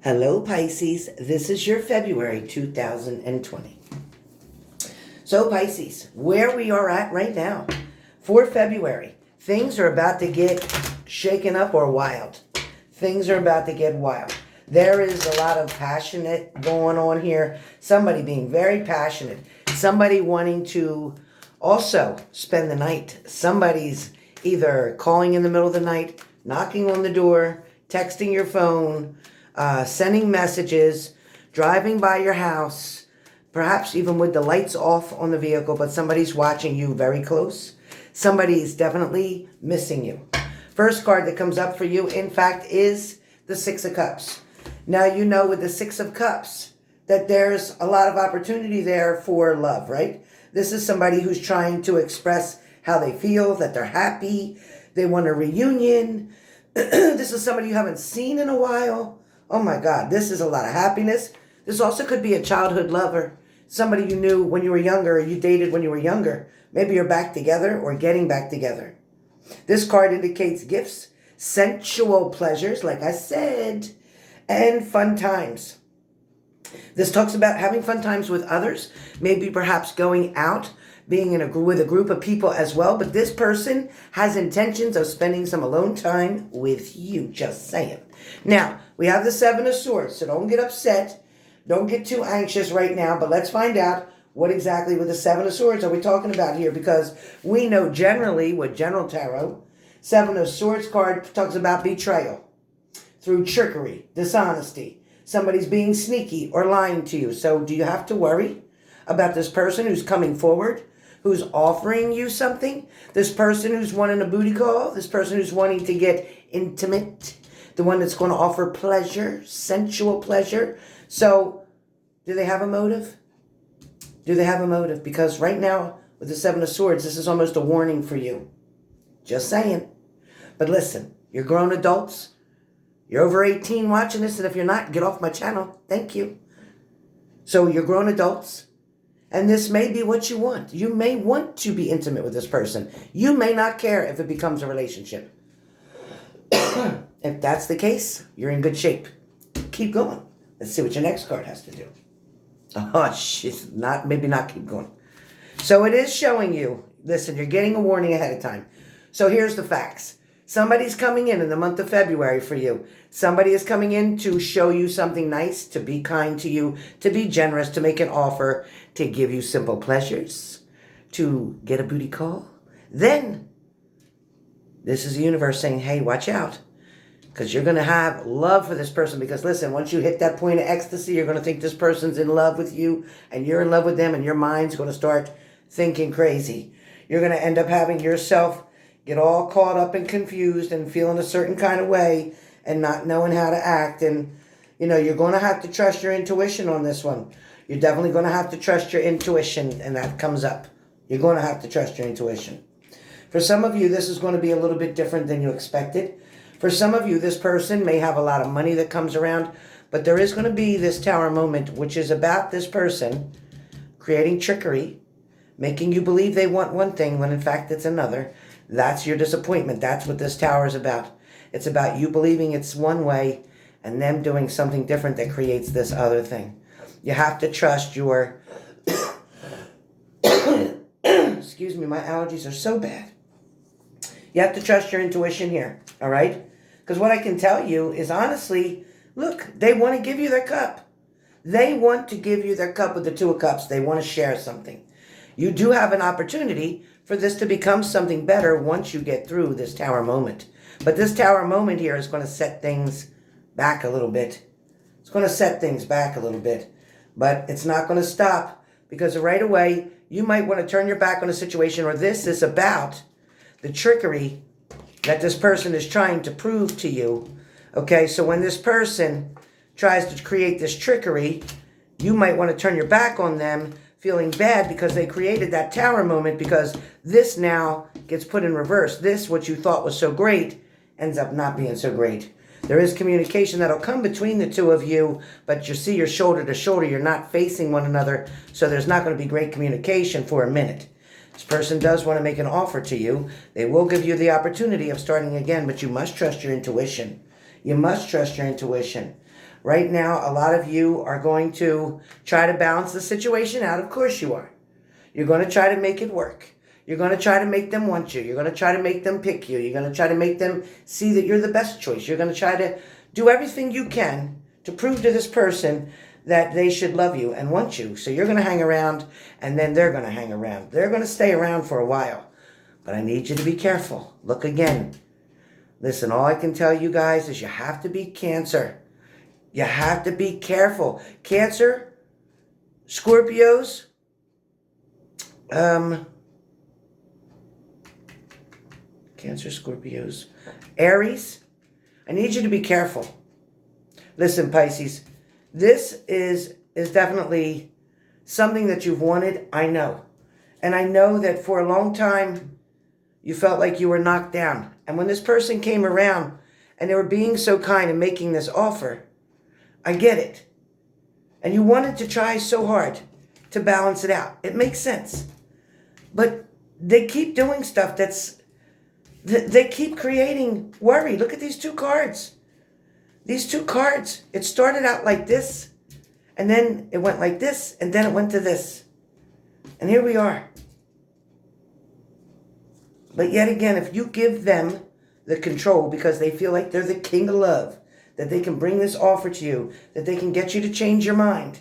Hello, Pisces. This is your February 2020. So, Pisces, where we are at right now for February, things are about to get shaken up or wild. Things are about to get wild. There is a lot of passionate going on here. Somebody being very passionate. Somebody wanting to also spend the night. Somebody's either calling in the middle of the night, knocking on the door, texting your phone, sending messages, driving by your house, perhaps even with the lights off on the vehicle, but somebody's watching you very close. Somebody's definitely missing you. First card that comes up for you, in fact, is the Six of Cups. Now, you know with the Six of Cups that there's a lot of opportunity there for love, right? This is somebody who's trying to express how they feel, that they're happy, they want a reunion. This is somebody you haven't seen in a while. Oh my God, this is a lot of happiness. This also could be a childhood lover, somebody you knew when you were younger, or you dated when you were younger. Maybe you're back together or getting back together. This card indicates gifts, sensual pleasures, like I said, and fun times. This talks about having fun times with others, maybe perhaps going out, being with a group of people as well. But this person has intentions of spending some alone time with you, just saying. Now, we have the Seven of Swords, so don't get upset. Don't get too anxious right now, but let's find out what exactly with the Seven of Swords are we talking about here, because we know generally with General Tarot, Seven of Swords card talks about betrayal through trickery, dishonesty. Somebody's being sneaky or lying to you. So do you have to worry about this person who's coming forward, who's offering you something? This person who's wanting a booty call? This person who's wanting to get intimate? The one that's going to offer pleasure, sensual pleasure? So do they have a motive? Do they have a motive? Because right now with the Seven of Swords, this is almost a warning for you. Just saying. But listen, you're grown adults. You're over 18 watching this, and if you're not, get off my channel. Thank you. So you're grown adults, and this may be what you want. You may want to be intimate with this person. You may not care if it becomes a relationship. If that's the case, you're in good shape. Keep going. Let's see what your next card has to do. Oh, she's not, maybe not keep going. So it is showing you, listen, you're getting a warning ahead of time. So here's the facts. Somebody's coming in the month of February for you. Somebody is coming in to show you something nice, to be kind to you, to be generous, to make an offer, to give you simple pleasures, to get a booty call. Then, this is the universe saying, hey, watch out. Because you're going to have love for this person. Because listen, once you hit that point of ecstasy, you're going to think this person's in love with you, and you're in love with them, and your mind's going to start thinking crazy. You're going to end up having yourself get all caught up and confused and feeling a certain kind of way and not knowing how to act. And, you're going to have to trust your intuition on this one. You're definitely going to have to trust your intuition, and that comes up. You're going to have to trust your intuition. For some of you, this is going to be a little bit different than you expected. For some of you, this person may have a lot of money that comes around, but there is going to be this Tower moment, which is about this person creating trickery, making you believe they want one thing when in fact it's another. That's your disappointment. That's what this Tower is about. It's about you believing it's one way and them doing something different that creates this other thing. You have to trust your... Excuse me, my allergies are so bad. You have to trust your intuition here, all right? Because what I can tell you is honestly, look, they want to give you their cup. They want to give you their cup with the Two of Cups. They want to share something. You do have an opportunity for this to become something better once you get through this Tower moment. But this Tower moment here is going to set things back a little bit. It's going to set things back a little bit. But it's not going to stop, because right away you might want to turn your back on a situation, or this is about the trickery that this person is trying to prove to you. Okay, so when this person tries to create this trickery, you might want to turn your back on them, feeling bad because they created that Tower moment, because this now gets put in reverse. This, what you thought was so great, ends up not being so great. There is communication that'll come between the two of you, but you see, you're shoulder to shoulder. You're not facing one another, so there's not going to be great communication for a minute. This person does want to make an offer to you. They will give you the opportunity of starting again, but you must trust your intuition. You must trust your intuition. Right now, a lot of you are going to try to balance the situation out. Of course you are. You're going to try to make it work. You're going to try to make them want you. You're going to try to make them pick you. You're going to try to make them see that you're the best choice. You're going to try to do everything you can to prove to this person that they should love you and want you. So you're going to hang around, and then they're going to hang around. They're going to stay around for a while. But I need you to be careful. Look again. Listen, all I can tell you guys is you have to be Cancer. You have to be careful. Cancer, Scorpios, Cancer, Scorpios, Aries, I need you to be careful. Listen, Pisces, this is definitely something that you've wanted, I know. And I know that for a long time, you felt like you were knocked down. And when this person came around and they were being so kind and making this offer, I get it. And you wanted to try so hard to balance it out. It makes sense. But they keep doing stuff they keep creating worry. Look at these two cards. These two cards, it started out like this, and then it went like this, and then it went to this. And here we are. But yet again, if you give them the control because they feel like they're the king of love, that they can bring this offer to you, that they can get you to change your mind.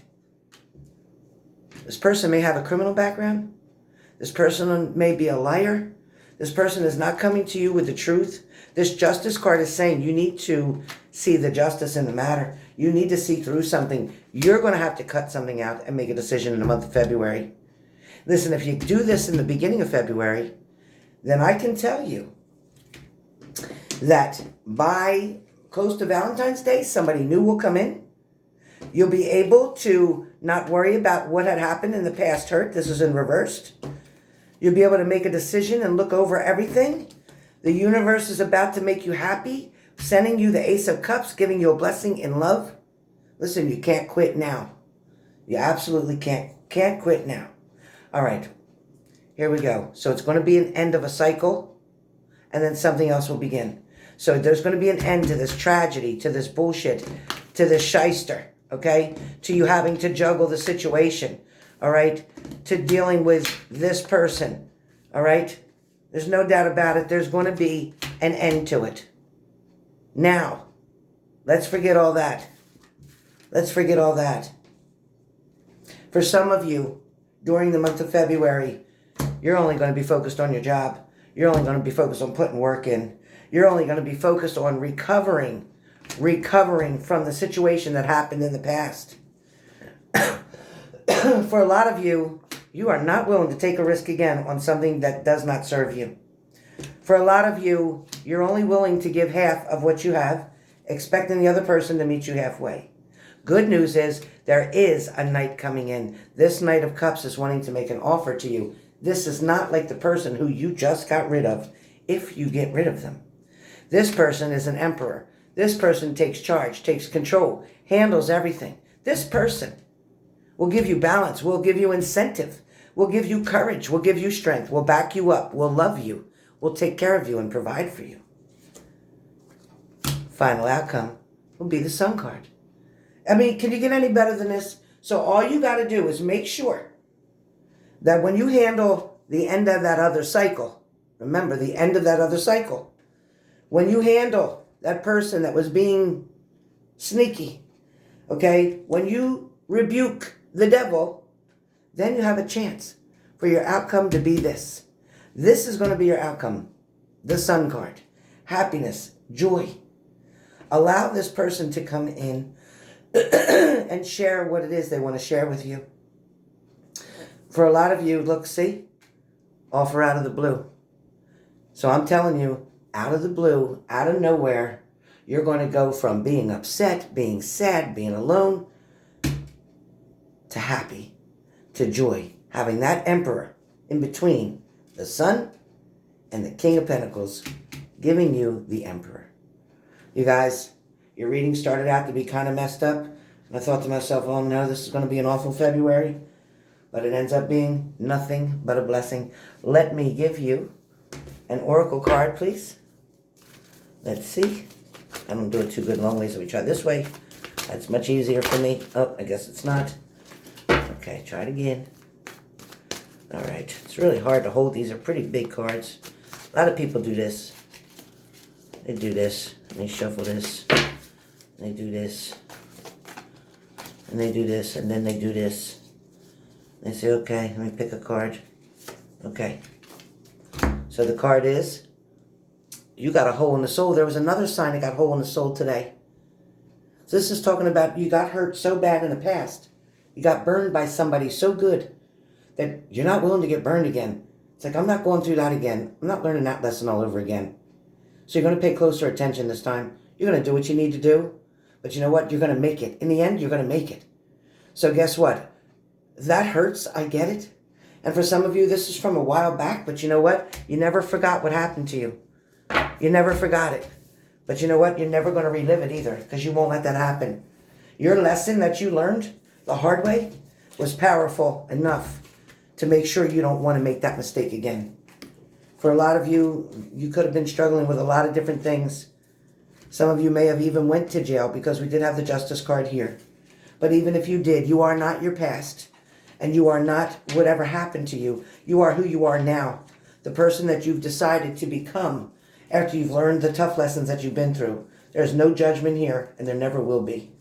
This person may have a criminal background. This person may be a liar. This person is not coming to you with the truth. This justice card is saying you need to see the justice in the matter. You need to see through something. You're going to have to cut something out and make a decision in the month of February. Listen, if you do this in the beginning of February, then I can tell you that by close to Valentine's Day, somebody new will come in. You'll be able to not worry about what had happened in the past hurt. This is in reversed. You'll be able to make a decision and look over everything. The universe is about to make you happy, sending you the Ace of Cups, giving you a blessing in love. Listen, you can't quit now. You absolutely can't quit now. All right, here we go. So it's going to be an end of a cycle, and then something else will begin. So there's going to be an end to this tragedy, to this bullshit, to this shyster, okay? To you having to juggle the situation, all right? To dealing with this person, all right? There's no doubt about it. There's going to be an end to it. Now, let's forget all that. Let's forget all that. For some of you, during the month of February, you're only going to be focused on your job. You're only going to be focused on putting work in. You're only going to be focused on recovering from the situation that happened in the past. For a lot of you, you are not willing to take a risk again on something that does not serve you. For a lot of you, you're only willing to give half of what you have, expecting the other person to meet you halfway. Good news is there is a knight coming in. This Knight of Cups is wanting to make an offer to you. This is not like the person who you just got rid of, if you get rid of them. This person is an emperor. This person takes charge, takes control, handles everything. This person will give you balance, will give you incentive, will give you courage, will give you strength, will back you up, will love you, will take care of you and provide for you. Final outcome will be the Sun card. I mean, can you get any better than this? So all you got to do is make sure that when you handle the end of that other cycle, remember the end of that other cycle, when you handle that person that was being sneaky, okay, when you rebuke the devil, then you have a chance for your outcome to be this. This is going to be your outcome. The Sun card. Happiness, joy. Allow this person to come in and share what it is they want to share with you. For a lot of you, look, see? Offer out of the blue. So I'm telling you, out of the blue, out of nowhere, you're going to go from being upset, being sad, being alone, to happy, to joy. Having that Emperor in between the Sun and the King of Pentacles, giving you the Emperor. You guys, your reading started out to be kind of messed up. And I thought to myself, oh no, this is going to be an awful February. But it ends up being nothing but a blessing. Let me give you an oracle card, please. Let's see. I don't do it too good long ways, so we try this way. That's much easier for me. Oh, I guess it's not. Okay, try it again. All right, it's really hard to hold. These are pretty big cards. A lot of people do this. They do this, and they shuffle this, and they do this, and they do this, and then they do this. They say, okay, let me pick a card. Okay. So the card is, you got a hole in the soul. There was another sign that got hole in the soul today. So this is talking about you got hurt so bad in the past. You got burned by somebody so good that you're not willing to get burned again. It's like, I'm not going through that again. I'm not learning that lesson all over again. So you're going to pay closer attention this time. You're going to do what you need to do. But you know what? You're going to make it. In the end, you're going to make it. So guess what? That hurts. I get it. And for some of you, this is from a while back. But you know what? You never forgot what happened to you. You never forgot it. But you know what? You're never going to relive it either, because you won't let that happen. Your lesson that you learned the hard way was powerful enough to make sure you don't want to make that mistake again. For a lot of you, you could have been struggling with a lot of different things. Some of you may have even went to jail, because we did have the justice card here. But even if you did, you are not your past. And you are not whatever happened to you. You are who you are now. The person that you've decided to become after you've learned the tough lessons that you've been through. There's no judgment here, and there never will be.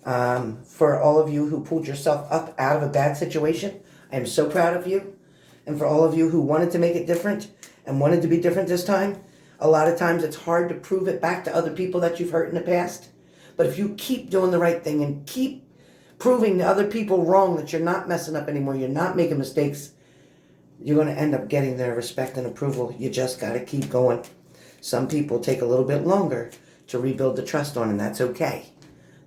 For all of you who pulled yourself up out of a bad situation, I am so proud of you. And for all of you who wanted to make it different and wanted to be different this time, a lot of times it's hard to prove it back to other people that you've hurt in the past. But if you keep doing the right thing and keep proving to other people wrong that you're not messing up anymore, you're not making mistakes, you're going to end up getting their respect and approval. You just got to keep going. Some people take a little bit longer to rebuild the trust on, and that's okay.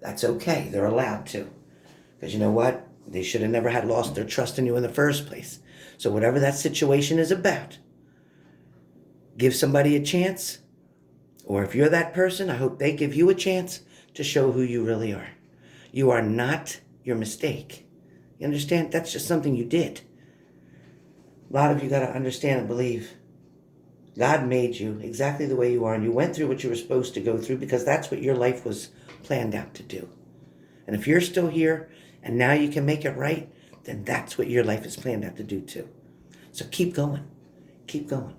That's okay. They're allowed to. Because you know what? They should have never had lost their trust in you in the first place. So whatever that situation is about, give somebody a chance. Or if you're that person, I hope they give you a chance to show who you really are. You are not your mistake. You understand? That's just something you did. A lot of you got to understand and believe God made you exactly the way you are, and you went through what you were supposed to go through, because that's what your life was planned out to do. And if you're still here and now you can make it right, then that's what your life is planned out to do too. So keep going. Keep going.